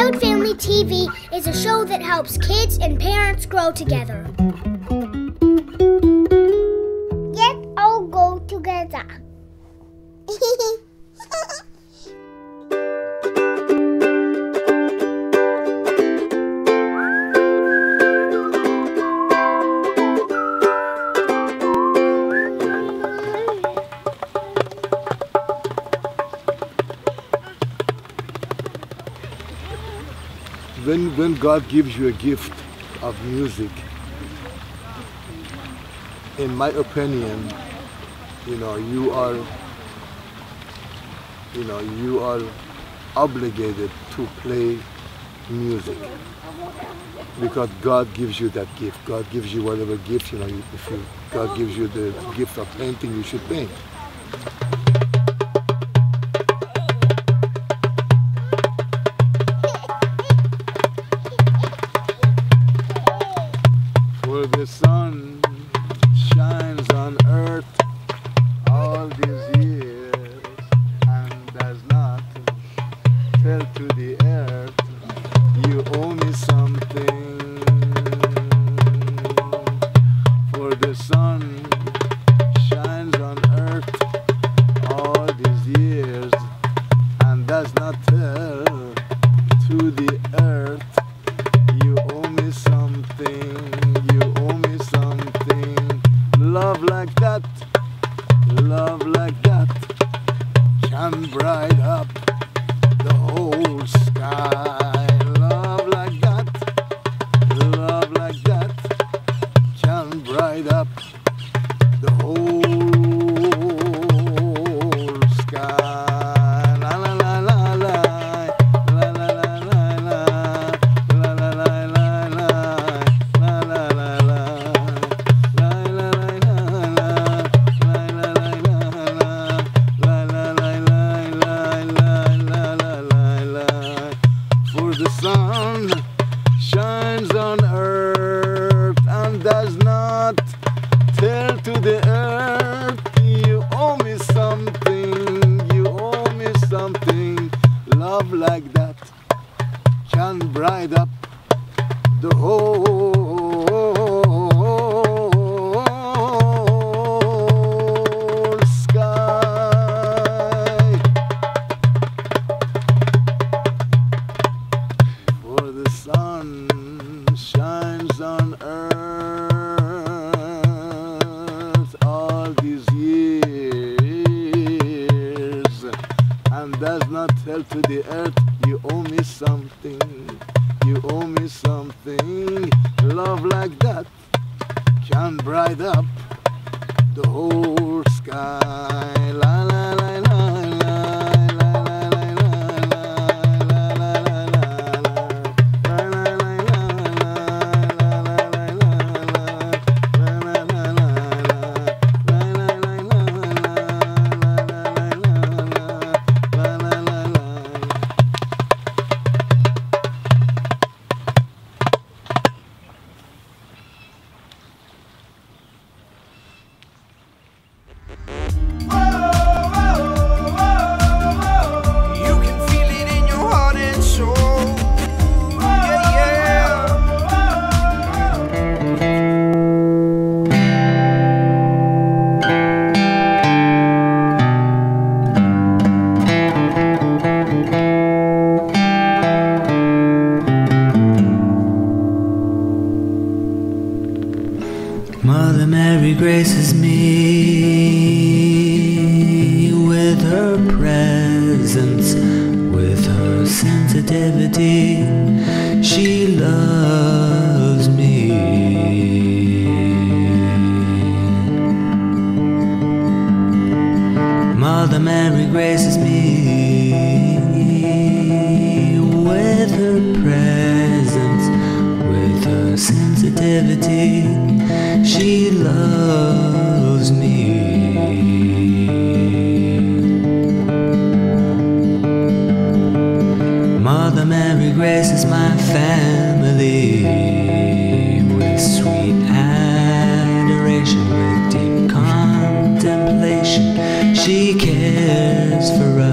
Proud Family TV is a show that helps kids and parents grow together. Let's all go together. When God gives you a gift of music, in my opinion, you are obligated to play music because God gives you that gift. God gives you whatever gift, God gives you the gift of painting, you should paint. For the sun shines on earth all these years and does not tell to the earth, you owe me something. For the sun shines on earth all these years and does not tell to the earth, you owe me something. Love like that can bright up the whole sky. Love like that can bright up the whole sky. La la la la la, la la la la la, la la la la la, la la la la. The sun shines on earth and does not tell to the earth, you owe me something, you owe me something. Love like that can bright up the whole sky. The sun shines on earth all these years and does not tell to the earth, you owe me something, you owe me something. Love like that can bright up the whole sky. La la la la. Mother Mary graces me with her presence, with her sensitivity. She loves me. Mother Mary graces me with her presence, with her sensitivity. She loves me. Mother Mary graces my family with sweet adoration, with deep contemplation. She cares for us.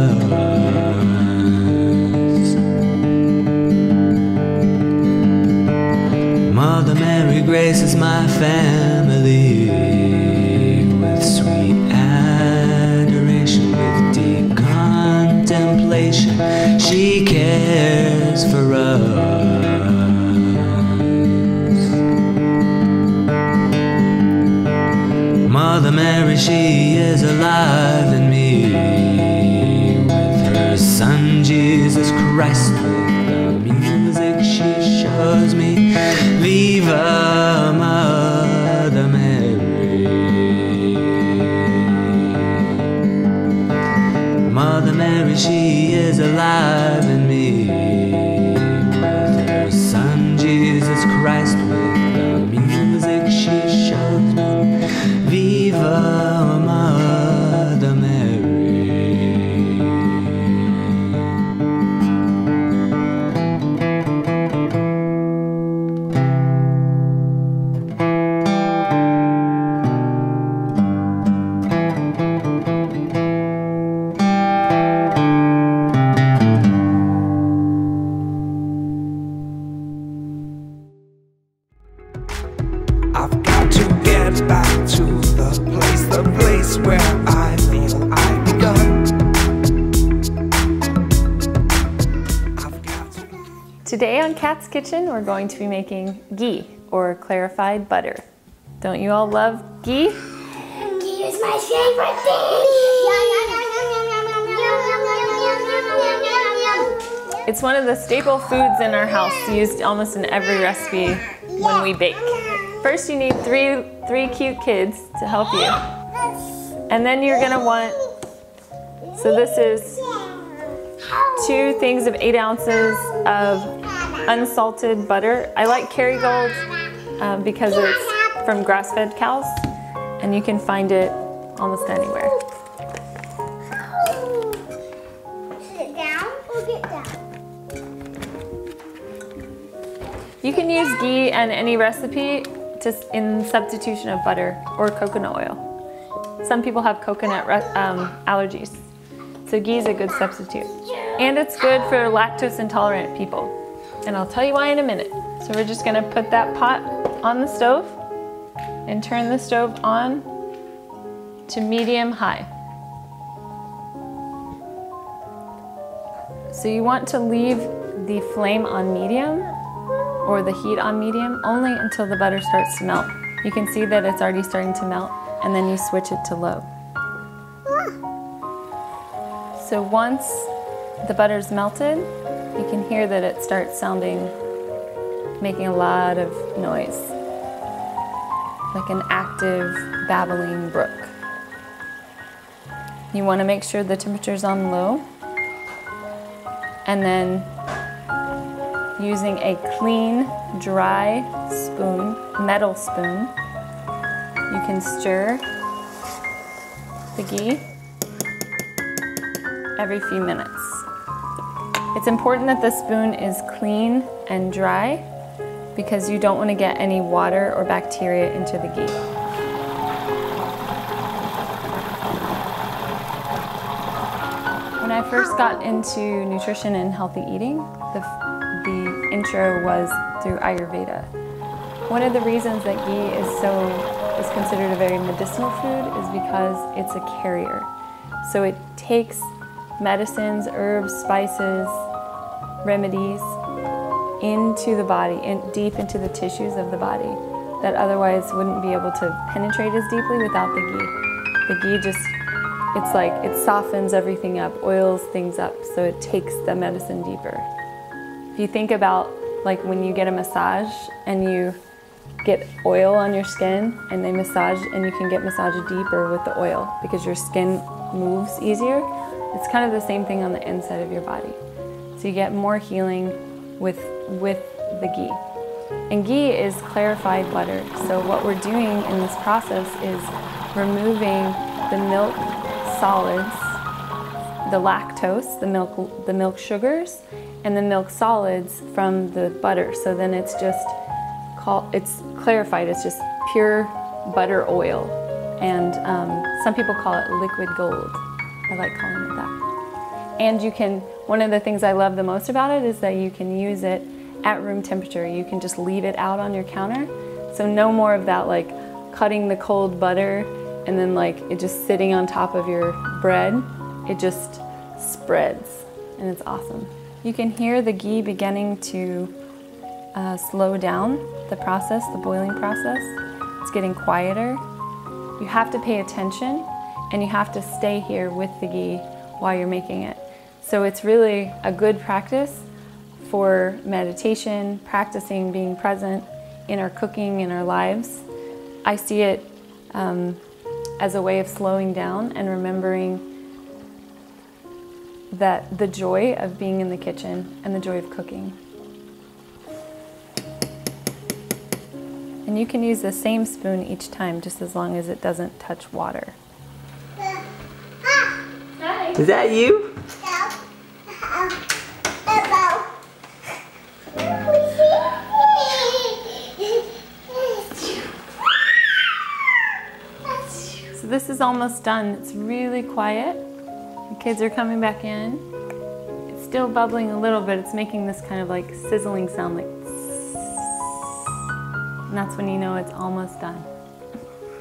Mother Mary graces my family with sweet adoration, with deep contemplation. She cares for us. Mother Mary, she is alive in me, with her Son Jesus Christ, with the music she shows me. Viva Mother Mary. Mother Mary, she is alive in me, with her Son Jesus Christ, with the music she shows me. Viva Mother Mary. I've got to get back to the place where I feel I begun. I've got to... Today on Kat's Kitchen, we're going to be making ghee, or clarified butter. Don't you all love ghee? Ghee is my favorite thing. It's one of the staple foods in our house, used almost in every recipe when we bake. First, you need three cute kids to help you. And then you're gonna want, so this is 2 things of 8 ounces of unsalted butter. I like Kerrygold because it's from grass-fed cows, and you can find it almost anywhere. Sit down or get down? You can use ghee in any recipe just in substitution of butter or coconut oil. Some people have coconut allergies, so ghee is a good substitute. And it's good for lactose intolerant people. And I'll tell you why in a minute. So we're just gonna put that pot on the stove and turn the stove on to medium-high. So you want to leave the flame on medium, or the heat on medium, only until the butter starts to melt. You can see that it's already starting to melt, and then you switch it to low. So once the butter's melted, you can hear that it starts making a lot of noise, like an active, babbling brook. You want to make sure the temperature's on low, and then using a clean, dry spoon, metal spoon, you can stir the ghee every few minutes. It's important that the spoon is clean and dry because you don't want to get any water or bacteria into the ghee. When I first got into nutrition and healthy eating, the intro was through Ayurveda. One of the reasons that ghee is considered a very medicinal food is because it's a carrier. So it takes medicines, herbs, spices, remedies into the body, deep into the tissues of the body that otherwise wouldn't be able to penetrate as deeply without the ghee. The ghee just, it's like it softens everything up, oils things up, so it takes the medicine deeper. If you think about like when you get a massage and you get oil on your skin and they massage, and you can get massaged deeper with the oil because your skin moves easier. It's kind of the same thing on the inside of your body. So you get more healing with the ghee. And ghee is clarified butter. So what we're doing in this process is removing the milk solids, the lactose, the milk sugars, and the milk solids from the butter. So then it's just it's clarified. It's just pure butter oil. And some people call it liquid gold. I like calling it that. And you can, one of the things I love the most about it is that you can use it at room temperature. You can just leave it out on your counter. So no more of that like cutting the cold butter and then like it just sitting on top of your bread. It just spreads and it's awesome. You can hear the ghee beginning to slow down the process, the boiling process. It's getting quieter. You have to pay attention and you have to stay here with the ghee while you're making it. So it's really a good practice for meditation, practicing being present in our cooking, in our lives. I see it as a way of slowing down and remembering that the joy of being in the kitchen and the joy of cooking. And you can use the same spoon each time, just as long as it doesn't touch water. Hi. Is that you? So this is almost done. It's really quiet. The kids are coming back in. It's still bubbling a little bit. It's making this kind of like sizzling sound, like and that's when you know it's almost done.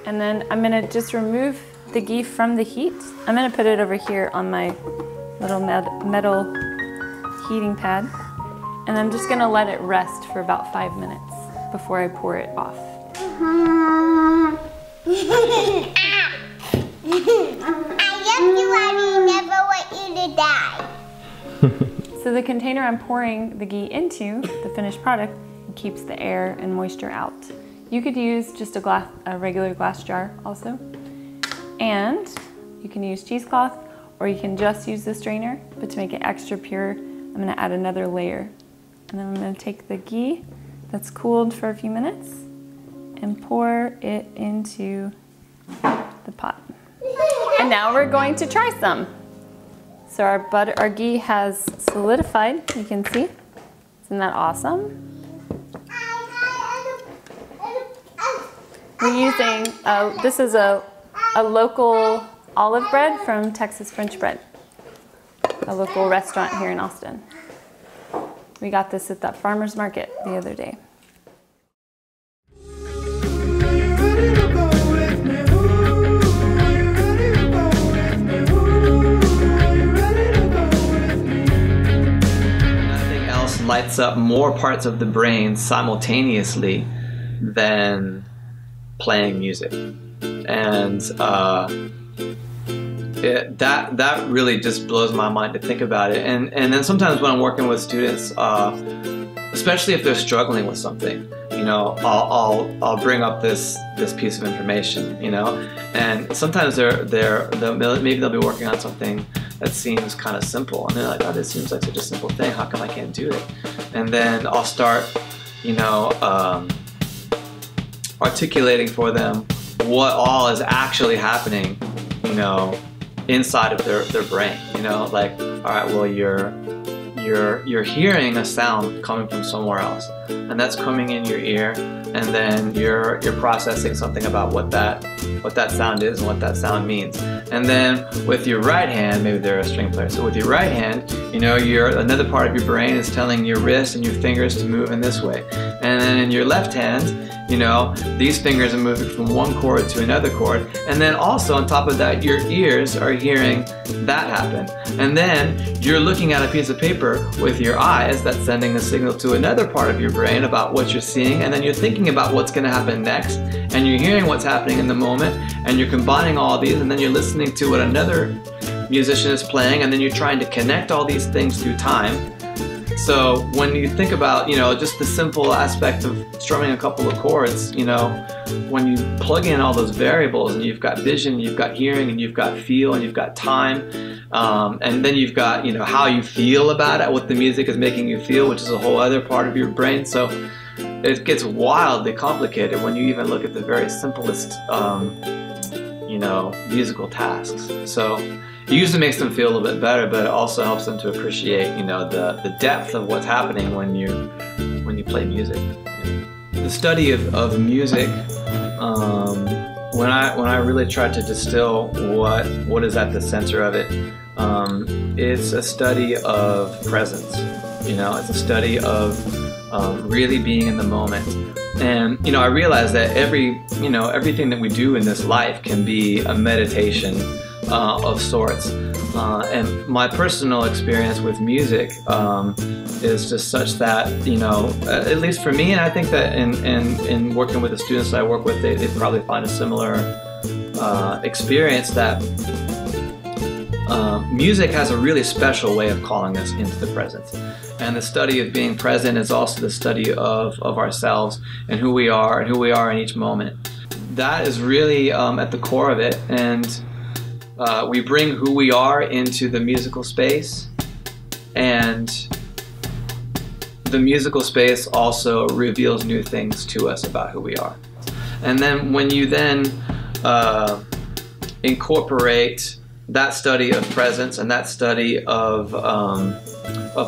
And then I'm gonna just remove the ghee from the heat. I'm gonna put it over here on my little metal heating pad. And I'm just gonna let it rest for about 5 minutes before I pour it off. I love you, I never want you to die. So the container I'm pouring the ghee into, the finished product, keeps the air and moisture out. You could use just a regular glass jar also. And you can use cheesecloth or you can just use the strainer, but to make it extra pure, I'm gonna add another layer. And then I'm gonna take the ghee that's cooled for a few minutes and pour it into the pot. And now we're going to try some. So our ghee has solidified, you can see. Isn't that awesome? We're using, this is a local olive bread from Texas French Bread, a local restaurant here in Austin. We got this at that farmer's market the other day. Nothing else lights up more parts of the brain simultaneously than playing music, and that really just blows my mind to think about it. And then sometimes when I'm working with students, especially if they're struggling with something, you know, I'll bring up this piece of information, you know, and sometimes maybe they'll be working on something that seems kind of simple, and they're like, oh, this seems like such a simple thing, how come I can't do it? And then I'll start, you know, articulating for them what all is actually happening, you know, inside of their brain. You know, like, all right, well, you're hearing a sound coming from somewhere else, and that's coming in your ear, and then you're processing something about what that sound is and what that sound means. And then with your right hand, maybe they're a string player, so with your right hand, you know, another part of your brain is telling your wrist and your fingers to move in this way. And then in your left hand, you know, these fingers are moving from one chord to another chord. And then also on top of that, your ears are hearing that happen. And then you're looking at a piece of paper with your eyes that's sending a signal to another part of your brain about what you're seeing. And then you're thinking about what's going to happen next. And you're hearing what's happening in the moment. And you're combining all these. And then you're listening to what another musician is playing. And then you're trying to connect all these things through time. So when you think about, you know, just the simple aspect of strumming a couple of chords, you know, when you plug in all those variables and you've got vision, you've got hearing, and you've got feel, and you've got time, and then you've got, you know, how you feel about it, what the music is making you feel, which is a whole other part of your brain. So it gets wildly complicated when you even look at the very simplest, you know, musical tasks. So it usually makes them feel a little bit better, but it also helps them to appreciate, you know, the depth of what's happening when you play music. The study of music, when I really try to distill what is at the center of it, it's a study of presence. You know, it's a study of really being in the moment. And I realize that everything that we do in this life can be a meditation of sorts. And my personal experience with music is just such that, at least for me, and I think that in working with the students that I work with, they probably find a similar experience, that music has a really special way of calling us into the present. And the study of being present is also the study of ourselves and who we are in each moment. That is really at the core of it. And we bring who we are into the musical space, and the musical space also reveals new things to us about who we are. And then when you then incorporate that study of presence and that study of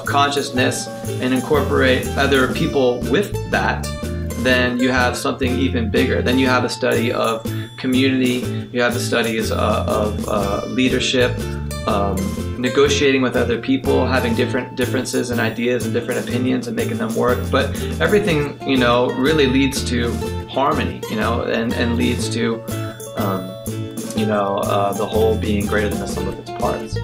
consciousness, and incorporate other people with that, then you have something even bigger. Then you have a study of community, you have the studies of leadership, negotiating with other people, having differences and ideas and different opinions and making them work. But everything, really leads to harmony, and leads to, the whole being greater than the sum of its parts.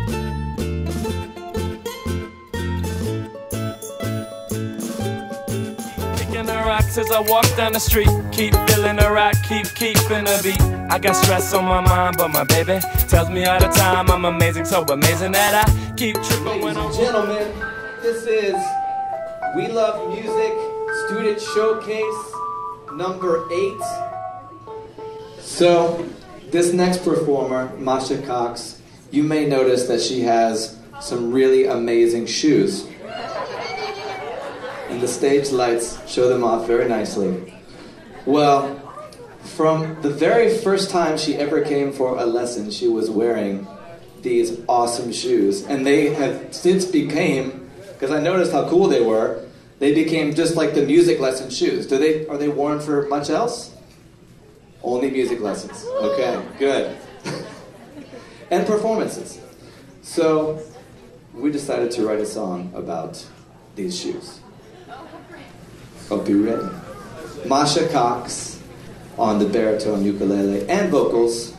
Rocks as I walk down the street, keep feeling the rock, keeping the beat. I got stress on my mind, but my baby tells me all the time I'm amazing, so amazing that I keep tripping when I'm... Ladies and gentlemen, this is We Love Music Student Showcase number 8. So, this next performer, Masha Cox, you may notice that she has some really amazing shoes. And the stage lights show them off very nicely. Well, from the very first time she ever came for a lesson, she was wearing these awesome shoes. And they have since became, because I noticed how cool they were, they became just like the music lesson shoes. Are they worn for much else? Only music lessons. Okay, good. And performances. So, we decided to write a song about these shoes. Hope you're ready. Masha Cox on the baritone ukulele and vocals.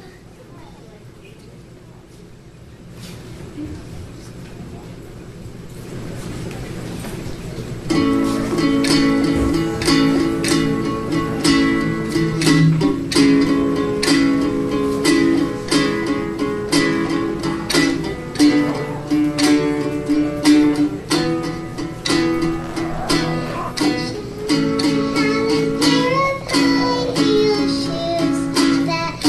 Shoes that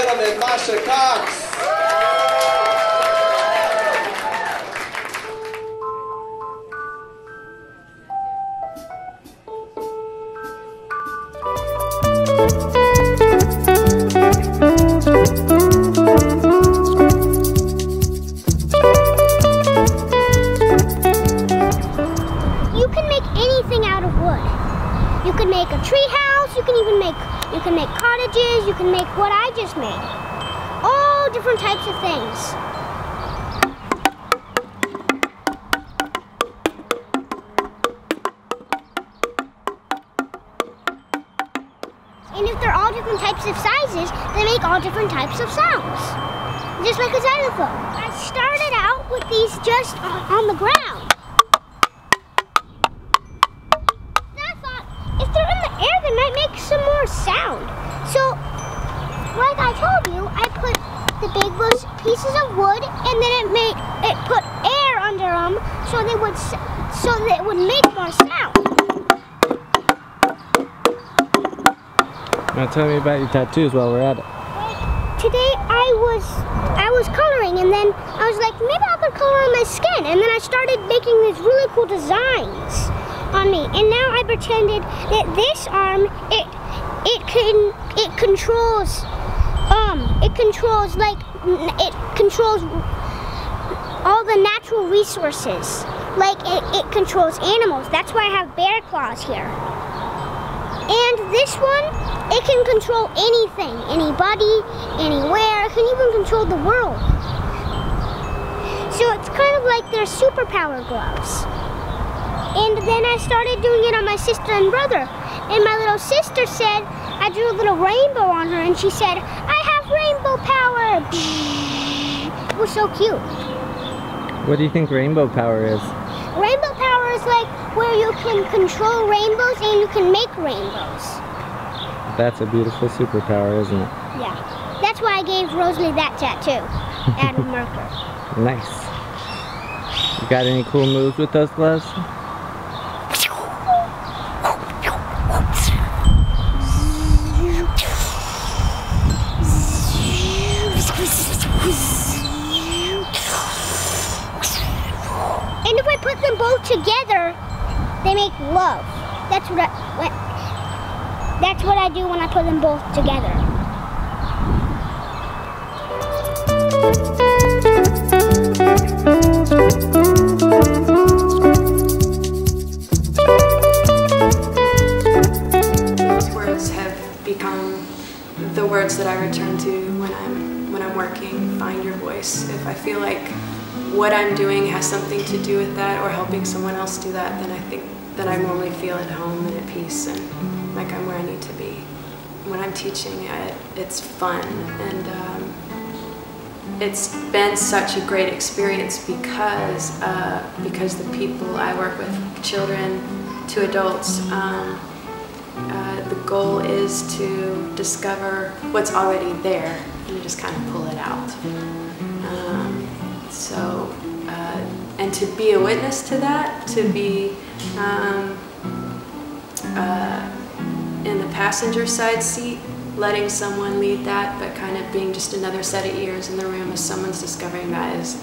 gentlemen, Masha Cox. You can make anything out of wood. You can make a tree house, you can make cottages, you can make what I just made. All different types of things. And if they're all different types of sizes, they make all different types of sounds. Just like a xylophone. I started out with these just on the ground. If they're in the air, they might make some more sound. So, like I told you, I put the big pieces of wood, and then it put air under them, so that it would make more sound. Now tell me about your tattoos while we're at it. Today I was coloring, and then I was like, maybe I could color on my skin, and then I started making these really cool designs on me, and now I pretended that this arm it controls all the natural resources, like it controls animals. That's why I have bear claws here. And this one, it can control anything, anybody, anywhere. It can even control the world. So it's kind of like their superpower gloves. And then I started doing it on my sister and brother. And my little sister said, I drew a little rainbow on her, and she said, I have rainbow power. It was so cute. What do you think rainbow power is? Rainbow power is like where you can control rainbows and you can make rainbows. That's a beautiful superpower, isn't it? Yeah. That's why I gave Rosalie that tattoo. Add a marker. Nice. You got any cool moves with those gloves? And if I put them both together, they make love. That's what I do when I put them both together. These words have become the words that I return to when I'm working. Find your voice. If I feel like what I'm doing has something to do with that, or helping someone else do that, then I think that I normally feel at home and at peace and like I'm where I need to be. When I'm teaching, it's fun, and it's been such a great experience because the people I work with, children to adults, the goal is to discover what's already there and just kind of pull it out. And to be a witness to that, to be in the passenger side seat, letting someone lead that, but kind of being just another set of ears in the room as someone's discovering that is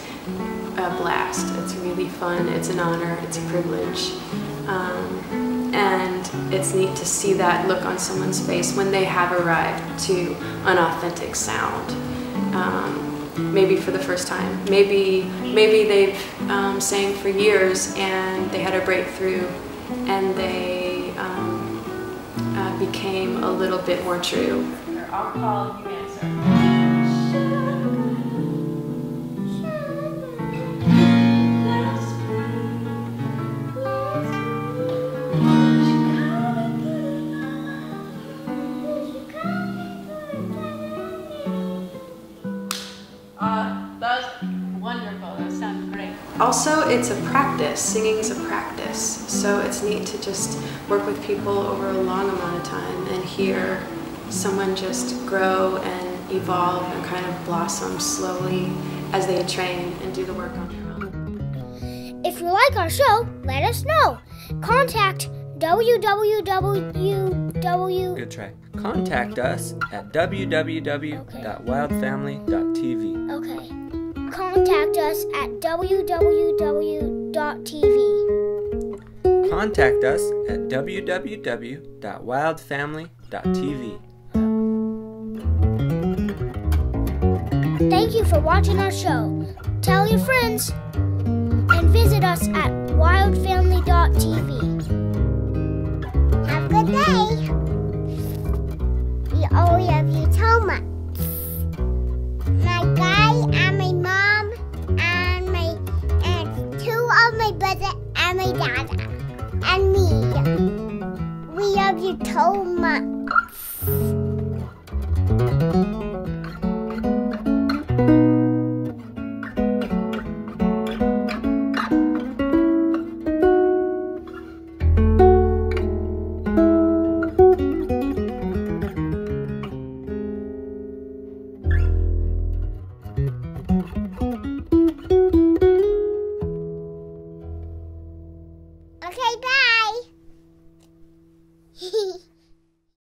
a blast. It's really fun, it's an honor, it's a privilege. And it's neat to see that look on someone's face when they have arrived to an authentic sound. Maybe for the first time. Maybe they've sang for years and they had a breakthrough and they became a little bit more true. I'll call, you answer. That's wonderful. That sounds great. Also, it's a practice. Singing is a practice. So it's neat to just work with people over a long amount of time and hear someone just grow and evolve and kind of blossom slowly as they train and do the work on their own. If you like our show, let us know. Contact www. Good try. Contact us at www.wildfamily.tv. Okay. Contact us at www.tv. Contact us at www.wildfamily.tv. Thank you for watching our show. Tell your friends and visit us at wildfamily.tv. Have a good day. We all love you so much. My guy and my mom and two of my brother and my dad and me. We love you so much.